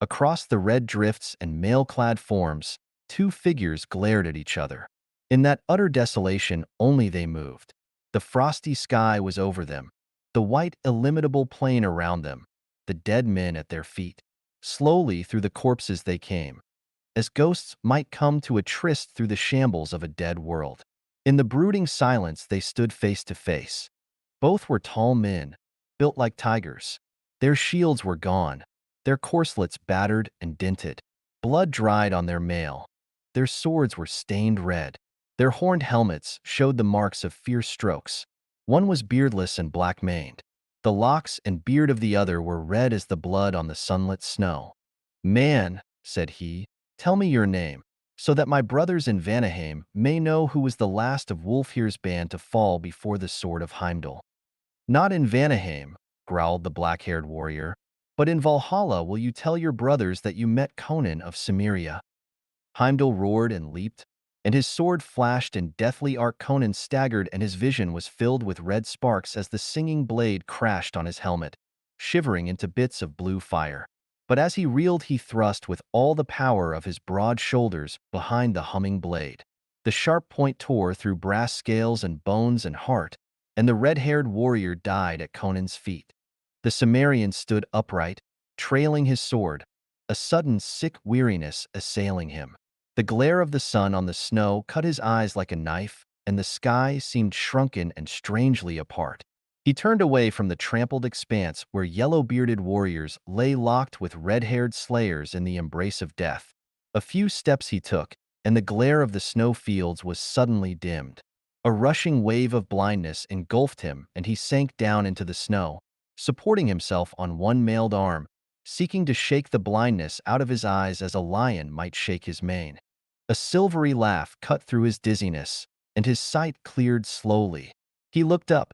Across the red drifts and mail-clad forms, two figures glared at each other. In that utter desolation, only they moved. The frosty sky was over them, the white, illimitable plain around them, the dead men at their feet. Slowly through the corpses they came, as ghosts might come to a tryst through the shambles of a dead world. In the brooding silence they stood face to face. Both were tall men, built like tigers. Their shields were gone, their corselets battered and dinted. Blood dried on their mail. Their swords were stained red. Their horned helmets showed the marks of fierce strokes. One was beardless and black-maned. The locks and beard of the other were red as the blood on the sunlit snow. "Man," said he, "tell me your name, so that my brothers in Vanaheim may know who was the last of Wulfhere's band to fall before the sword of Heimdall." "Not in Vanaheim," growled the black-haired warrior, "but in Valhalla will you tell your brothers that you met Conan of Cimmeria." Heimdall roared and leaped, and his sword flashed in deathly arc. Conan staggered, and his vision was filled with red sparks as the singing blade crashed on his helmet, shivering into bits of blue fire. But as he reeled, he thrust with all the power of his broad shoulders behind the humming blade. The sharp point tore through brass scales and bones and heart, and the red-haired warrior died at Conan's feet. The Cimmerian stood upright, trailing his sword, a sudden sick weariness assailing him. The glare of the sun on the snow cut his eyes like a knife, and the sky seemed shrunken and strangely apart. He turned away from the trampled expanse where yellow-bearded warriors lay locked with red-haired slayers in the embrace of death. A few steps he took, and the glare of the snow fields was suddenly dimmed. A rushing wave of blindness engulfed him, and he sank down into the snow, supporting himself on one mailed arm, seeking to shake the blindness out of his eyes as a lion might shake his mane. A silvery laugh cut through his dizziness, and his sight cleared slowly. He looked up.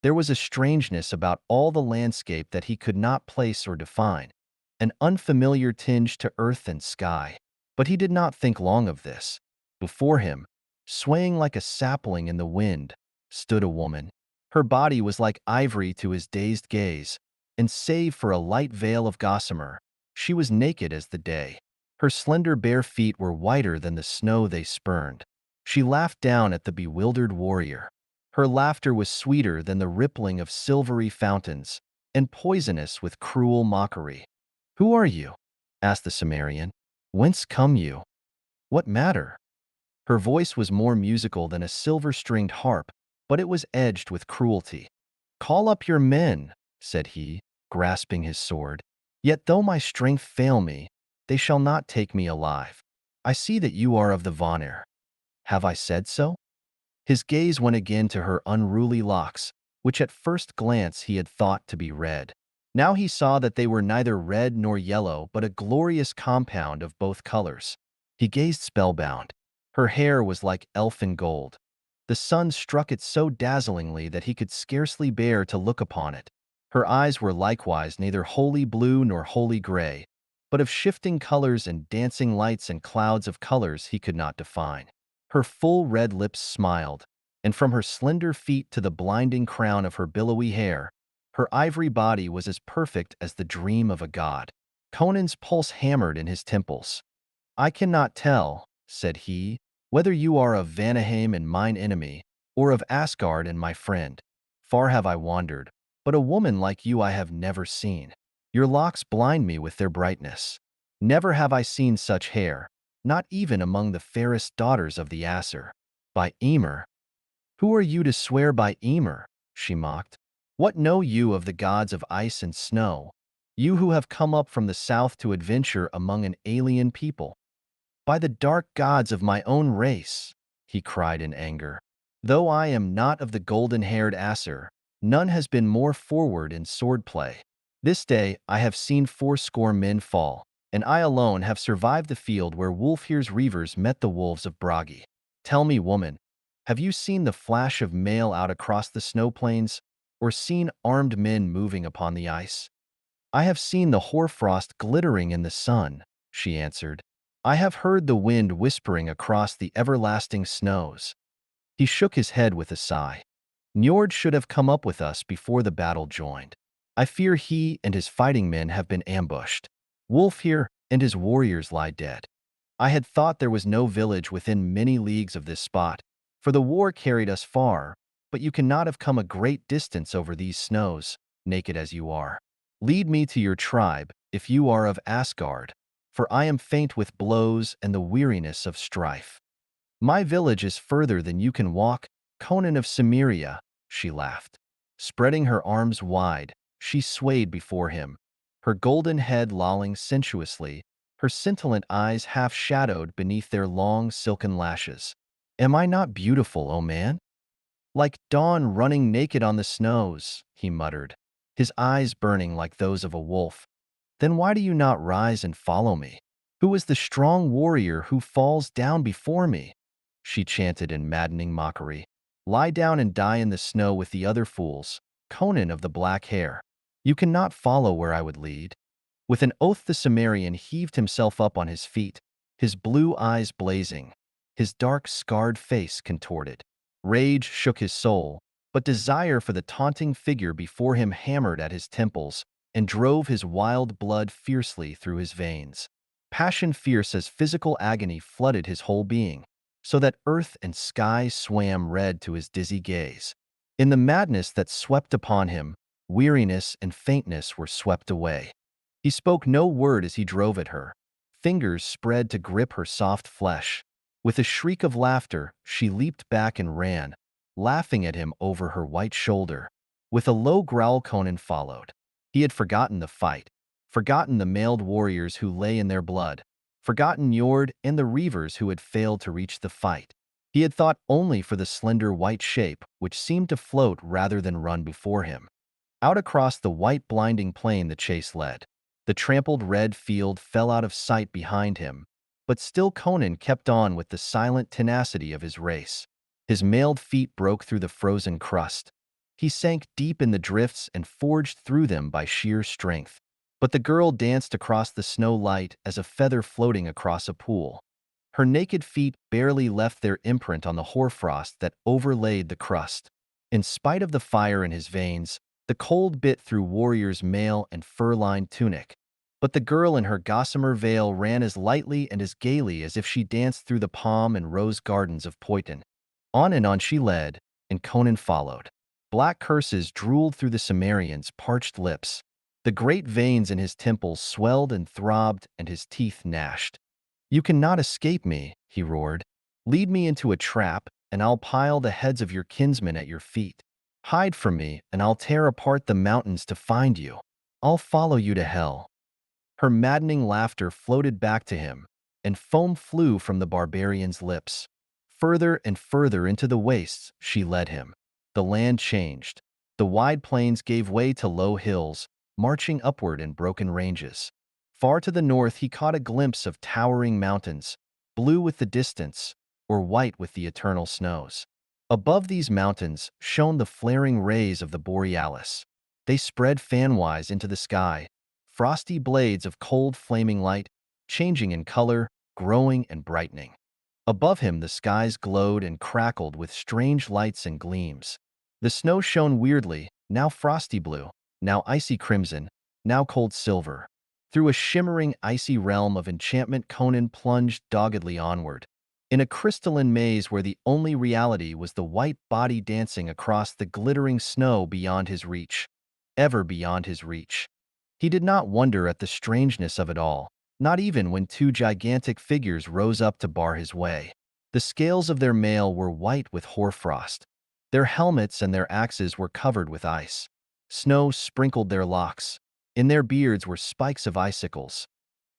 There was a strangeness about all the landscape that he could not place or define, an unfamiliar tinge to earth and sky. But he did not think long of this. Before him, swaying like a sapling in the wind, stood a woman. Her body was like ivory to his dazed gaze, and save for a light veil of gossamer, she was naked as the day. Her slender bare feet were whiter than the snow they spurned. She laughed down at the bewildered warrior. Her laughter was sweeter than the rippling of silvery fountains, and poisonous with cruel mockery. "Who are you?" asked the Cimmerian. "Whence come you? What matter?" Her voice was more musical than a silver-stringed harp, but it was edged with cruelty. "Call up your men," said he, grasping his sword. "Yet though my strength fail me, they shall not take me alive. I see that you are of the Vanir. Have I said so?" His gaze went again to her unruly locks, which at first glance he had thought to be red. Now he saw that they were neither red nor yellow, but a glorious compound of both colors. He gazed spellbound. Her hair was like elfin gold. The sun struck it so dazzlingly that he could scarcely bear to look upon it. Her eyes were likewise neither wholly blue nor wholly gray, but of shifting colors and dancing lights and clouds of colors he could not define. Her full red lips smiled, and from her slender feet to the blinding crown of her billowy hair, her ivory body was as perfect as the dream of a god. Conan's pulse hammered in his temples. "I cannot tell," said he, "whether you are of Vanaheim and mine enemy, or of Asgard and my friend. Far have I wandered, but a woman like you I have never seen. Your locks blind me with their brightness. Never have I seen such hair, not even among the fairest daughters of the Aesir. By Ymir." "Who are you to swear by Ymir?" she mocked. "What know you of the gods of ice and snow, you who have come up from the south to adventure among an alien people?" "By the dark gods of my own race," he cried in anger. "Though I am not of the golden-haired Aesir, none has been more forward in swordplay. This day I have seen 80 men fall, and I alone have survived the field where Wulfhere's reavers met the wolves of Bragi. Tell me, woman, have you seen the flash of mail out across the snow plains, or seen armed men moving upon the ice?" "I have seen the hoarfrost glittering in the sun," she answered. "I have heard the wind whispering across the everlasting snows." He shook his head with a sigh. "Njord should have come up with us before the battle joined. I fear he and his fighting men have been ambushed. Wolf here, and his warriors lie dead. I had thought there was no village within many leagues of this spot, for the war carried us far, but you cannot have come a great distance over these snows, naked as you are. Lead me to your tribe, if you are of Asgard, for I am faint with blows and the weariness of strife. My village is further than you can walk, Conan of Cimmeria, she laughed. Spreading her arms wide, she swayed before him, her golden head lolling sensuously, her scintillant eyes half-shadowed beneath their long silken lashes. Am I not beautiful, O man? Like dawn running naked on the snows, he muttered, his eyes burning like those of a wolf. Then why do you not rise and follow me? Who is the strong warrior who falls down before me? She chanted in maddening mockery. Lie down and die in the snow with the other fools, Conan of the black hair. You cannot follow where I would lead. With an oath the Cimmerian heaved himself up on his feet, his blue eyes blazing, his dark scarred face contorted. Rage shook his soul, but desire for the taunting figure before him hammered at his temples and drove his wild blood fiercely through his veins. Passion fierce as physical agony flooded his whole being, so that earth and sky swam red to his dizzy gaze. In the madness that swept upon him, weariness and faintness were swept away. He spoke no word as he drove at her, fingers spread to grip her soft flesh. With a shriek of laughter, she leaped back and ran, laughing at him over her white shoulder. With a low growl, Conan followed. He had forgotten the fight, forgotten the mailed warriors who lay in their blood, forgotten Njord and the reavers who had failed to reach the fight. He had thought only for the slender white shape which seemed to float rather than run before him. Out across the white blinding plain the chase led. The trampled red field fell out of sight behind him, but still Conan kept on with the silent tenacity of his race. His mailed feet broke through the frozen crust. He sank deep in the drifts and forged through them by sheer strength. But the girl danced across the snow light as a feather floating across a pool. Her naked feet barely left their imprint on the hoarfrost that overlaid the crust. In spite of the fire in his veins, the cold bit through warrior's mail and fur-lined tunic. But the girl in her gossamer veil ran as lightly and as gaily as if she danced through the palm and rose gardens of Poitin. On and on she led, and Conan followed. Black curses drooled through the Cimmerian's parched lips. The great veins in his temples swelled and throbbed, and his teeth gnashed. You cannot escape me, he roared. Lead me into a trap, and I'll pile the heads of your kinsmen at your feet. Hide from me, and I'll tear apart the mountains to find you. I'll follow you to hell. Her maddening laughter floated back to him, and foam flew from the barbarian's lips. Further and further into the wastes she led him. The land changed. The wide plains gave way to low hills, marching upward in broken ranges. Far to the north he caught a glimpse of towering mountains, blue with the distance, or white with the eternal snows. Above these mountains shone the flaring rays of the borealis. They spread fanwise into the sky, frosty blades of cold flaming light, changing in color, growing and brightening. Above him the skies glowed and crackled with strange lights and gleams. The snow shone weirdly, now frosty blue, now icy crimson, now cold silver. Through a shimmering icy realm of enchantment Conan plunged doggedly onward, in a crystalline maze where the only reality was the white body dancing across the glittering snow beyond his reach, ever beyond his reach. He did not wonder at the strangeness of it all, not even when two gigantic figures rose up to bar his way. The scales of their mail were white with hoarfrost. Their helmets and their axes were covered with ice. Snow sprinkled their locks. In their beards were spikes of icicles.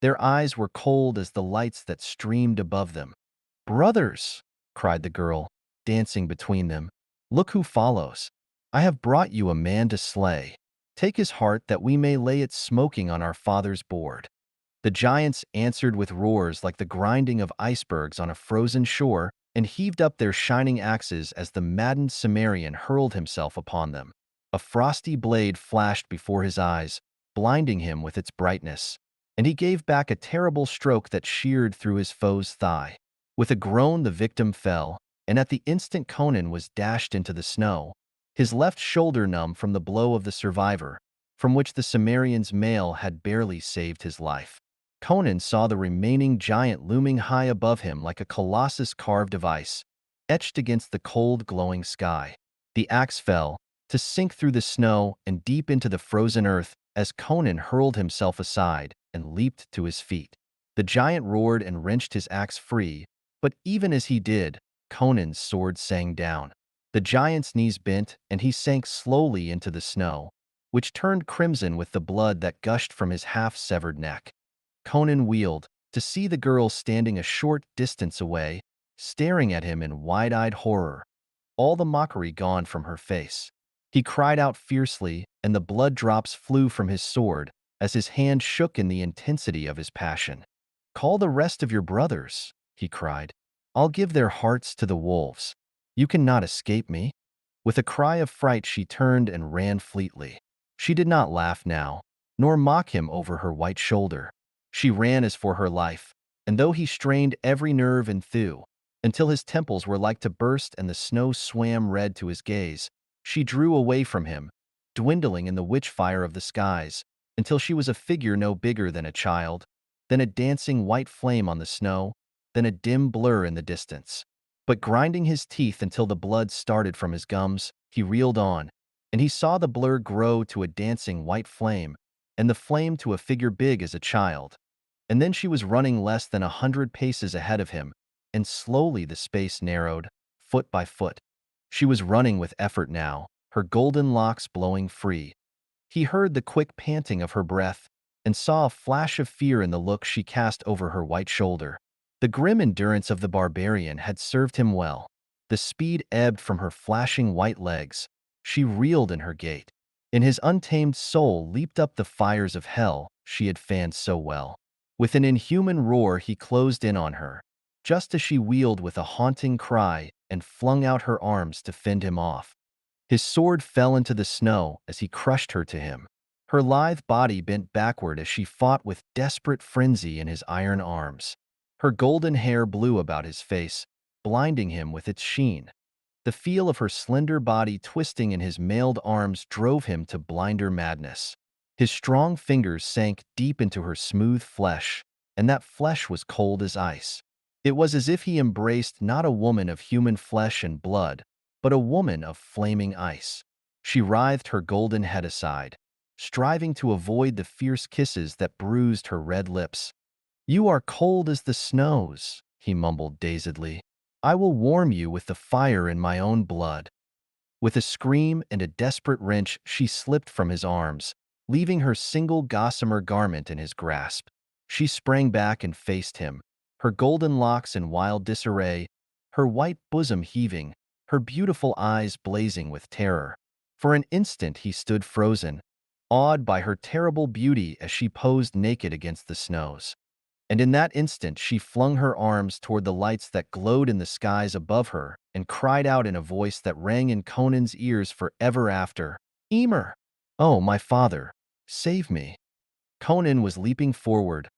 Their eyes were cold as the lights that streamed above them. "Brothers!" cried the girl, dancing between them. "Look who follows. I have brought you a man to slay. Take his heart that we may lay it smoking on our father's board." The giants answered with roars like the grinding of icebergs on a frozen shore and heaved up their shining axes as the maddened Cimmerian hurled himself upon them. A frosty blade flashed before his eyes, blinding him with its brightness, and he gave back a terrible stroke that sheared through his foe's thigh. With a groan the victim fell, and at the instant Conan was dashed into the snow, his left shoulder numb from the blow of the survivor, from which the Cimmerian's mail had barely saved his life. Conan saw the remaining giant looming high above him like a colossus carved of ice, etched against the cold, glowing sky. The axe fell, to sink through the snow and deep into the frozen earth as Conan hurled himself aside and leaped to his feet. The giant roared and wrenched his axe free, but even as he did, Conan's sword sang down. The giant's knees bent, and he sank slowly into the snow, which turned crimson with the blood that gushed from his half-severed neck. Conan wheeled, to see the girl standing a short distance away, staring at him in wide-eyed horror, all the mockery gone from her face. He cried out fiercely, and the blood drops flew from his sword as his hand shook in the intensity of his passion. "Call the rest of your brothers," he cried. "I'll give their hearts to the wolves. You cannot escape me." With a cry of fright, she turned and ran fleetly. She did not laugh now, nor mock him over her white shoulder. She ran as for her life, and though he strained every nerve and thew, until his temples were like to burst and the snow swam red to his gaze, she drew away from him, dwindling in the witch fire of the skies, until she was a figure no bigger than a child, then a dancing white flame on the snow, then a dim blur in the distance. But grinding his teeth until the blood started from his gums, he reeled on, and he saw the blur grow to a dancing white flame, and the flame to a figure big as a child. And then she was running less than 100 paces ahead of him, and slowly the space narrowed, foot by foot. She was running with effort now, her golden locks blowing free. He heard the quick panting of her breath, and saw a flash of fear in the look she cast over her white shoulder. The grim endurance of the barbarian had served him well. The speed ebbed from her flashing white legs. She reeled in her gait. In his untamed soul leaped up the fires of hell she had fanned so well. With an inhuman roar he closed in on her, just as she wheeled with a haunting cry and flung out her arms to fend him off. His sword fell into the snow as he crushed her to him. Her lithe body bent backward as she fought with desperate frenzy in his iron arms. Her golden hair blew about his face, blinding him with its sheen. The feel of her slender body twisting in his mailed arms drove him to blinder madness. His strong fingers sank deep into her smooth flesh, and that flesh was cold as ice. It was as if he embraced not a woman of human flesh and blood, but a woman of flaming ice. She writhed her golden head aside, striving to avoid the fierce kisses that bruised her red lips. "You are cold as the snows," he mumbled dazedly. "I will warm you with the fire in my own blood." With a scream and a desperate wrench, she slipped from his arms, leaving her single gossamer garment in his grasp. She sprang back and faced him, her golden locks in wild disarray, her white bosom heaving, her beautiful eyes blazing with terror. For an instant he stood frozen, awed by her terrible beauty as she posed naked against the snows. And in that instant she flung her arms toward the lights that glowed in the skies above her and cried out in a voice that rang in Conan's ears forever after, "Emer! Oh, my father! Save me!" Conan was leaping forward,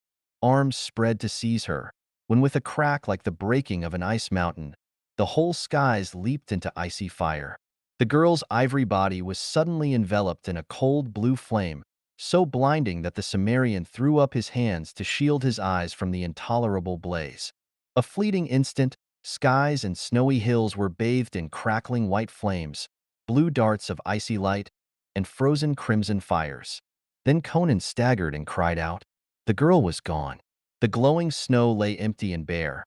arms spread to seize her, when with a crack like the breaking of an ice mountain, the whole skies leaped into icy fire. The girl's ivory body was suddenly enveloped in a cold blue flame, so blinding that the Cimmerian threw up his hands to shield his eyes from the intolerable blaze. A fleeting instant, skies and snowy hills were bathed in crackling white flames, blue darts of icy light, and frozen crimson fires. Then Conan staggered and cried out. The girl was gone. The glowing snow lay empty and bare.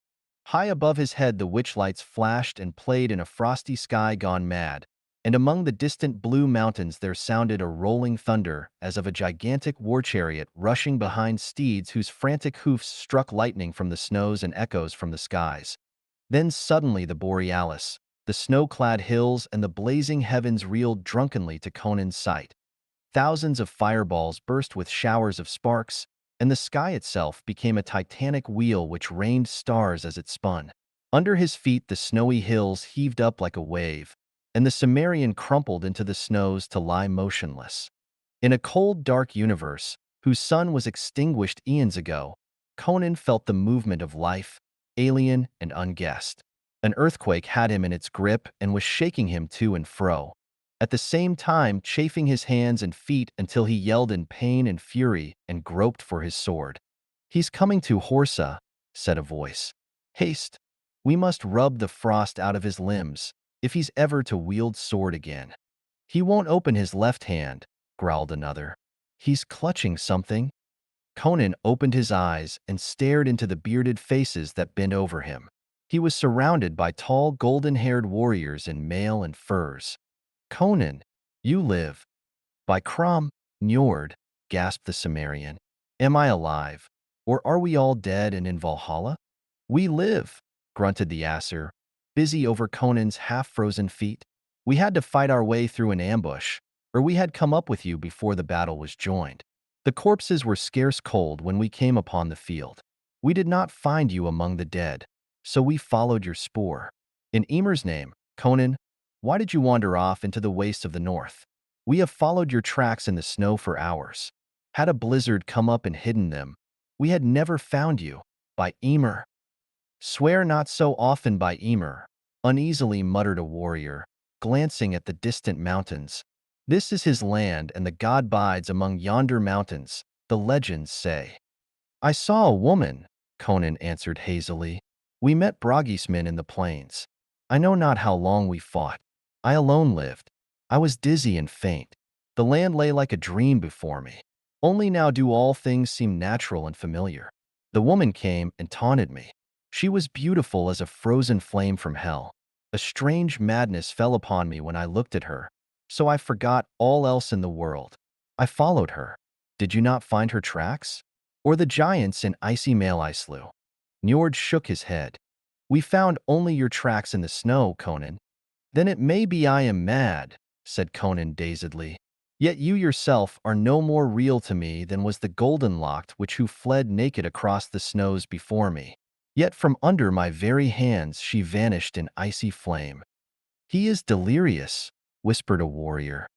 High above his head the witchlights flashed and played in a frosty sky gone mad, and among the distant blue mountains there sounded a rolling thunder as of a gigantic war chariot rushing behind steeds whose frantic hoofs struck lightning from the snows and echoes from the skies. Then suddenly the borealis, the snow-clad hills and the blazing heavens reeled drunkenly to Conan's sight. Thousands of fireballs burst with showers of sparks, and the sky itself became a titanic wheel which rained stars as it spun. Under his feet the snowy hills heaved up like a wave, and the Cimmerian crumpled into the snows to lie motionless. In a cold, dark universe, whose sun was extinguished eons ago, Conan felt the movement of life, alien and unguessed. An earthquake had him in its grip and was shaking him to and fro, at the same time chafing his hands and feet until he yelled in pain and fury and groped for his sword. He's coming to Horsa, said a voice. Haste! We must rub the frost out of his limbs, if he's ever to wield sword again. He won't open his left hand, growled another. He's clutching something. Conan opened his eyes and stared into the bearded faces that bent over him. He was surrounded by tall, golden-haired warriors in mail and furs. Conan, you live. By Crom, Njord, gasped the Cimmerian. Am I alive? Or are we all dead and in Valhalla? We live, grunted the Aesir, busy over Conan's half-frozen feet. We had to fight our way through an ambush, or we had come up with you before the battle was joined. The corpses were scarce cold when we came upon the field. We did not find you among the dead, so we followed your spoor. In Ymir's name, Conan, why did you wander off into the wastes of the north? We have followed your tracks in the snow for hours. Had a blizzard come up and hidden them, we had never found you. By Ymir. Swear not so often by Ymir, uneasily muttered a warrior, glancing at the distant mountains. This is his land, and the god bides among yonder mountains, the legends say. I saw a woman, Conan answered hazily. We met Bragismen in the plains. I know not how long we fought. I alone lived. I was dizzy and faint. The land lay like a dream before me. Only now do all things seem natural and familiar. The woman came and taunted me. She was beautiful as a frozen flame from hell. A strange madness fell upon me when I looked at her, so I forgot all else in the world. I followed her. Did you not find her tracks? Or the giants in icy mail I slew? Njord shook his head. We found only your tracks in the snow, Conan. Then it may be I am mad, said Conan dazedly. Yet you yourself are no more real to me than was the golden-locked which who fled naked across the snows before me. Yet from under my very hands she vanished in icy flame. He is delirious, whispered a warrior.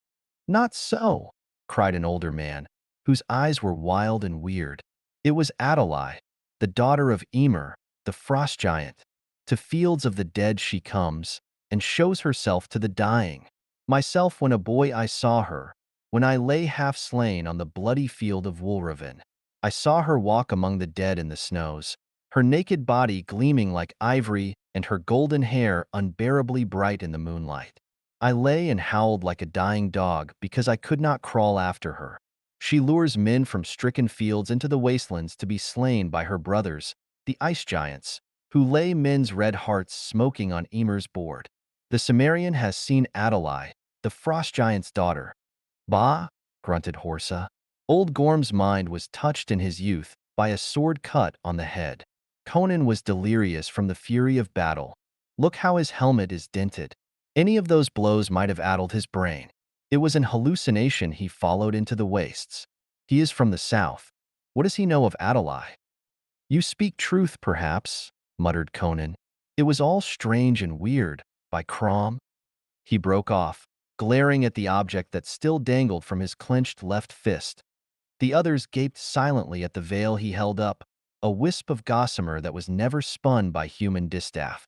Not so, cried an older man, whose eyes were wild and weird. It was Atali, the daughter of Ymir, the frost giant. To fields of the dead she comes, and shows herself to the dying. Myself when a boy I saw her, when I lay half slain on the bloody field of Woolraven. I saw her walk among the dead in the snows, her naked body gleaming like ivory and her golden hair unbearably bright in the moonlight. I lay and howled like a dying dog because I could not crawl after her. She lures men from stricken fields into the wastelands to be slain by her brothers, the ice giants, who lay men's red hearts smoking on Ymir's board. The Cimmerian has seen Atali, the frost giant's daughter. Bah, grunted Horsa. Old Gorm's mind was touched in his youth by a sword cut on the head. Conan was delirious from the fury of battle. Look how his helmet is dinted. Any of those blows might have addled his brain. It was an hallucination he followed into the wastes. He is from the south. What does he know of Atali? You speak truth, perhaps, muttered Conan. It was all strange and weird. By Crom? He broke off, glaring at the object that still dangled from his clenched left fist. The others gaped silently at the veil he held up, a wisp of gossamer that was never spun by human distaff.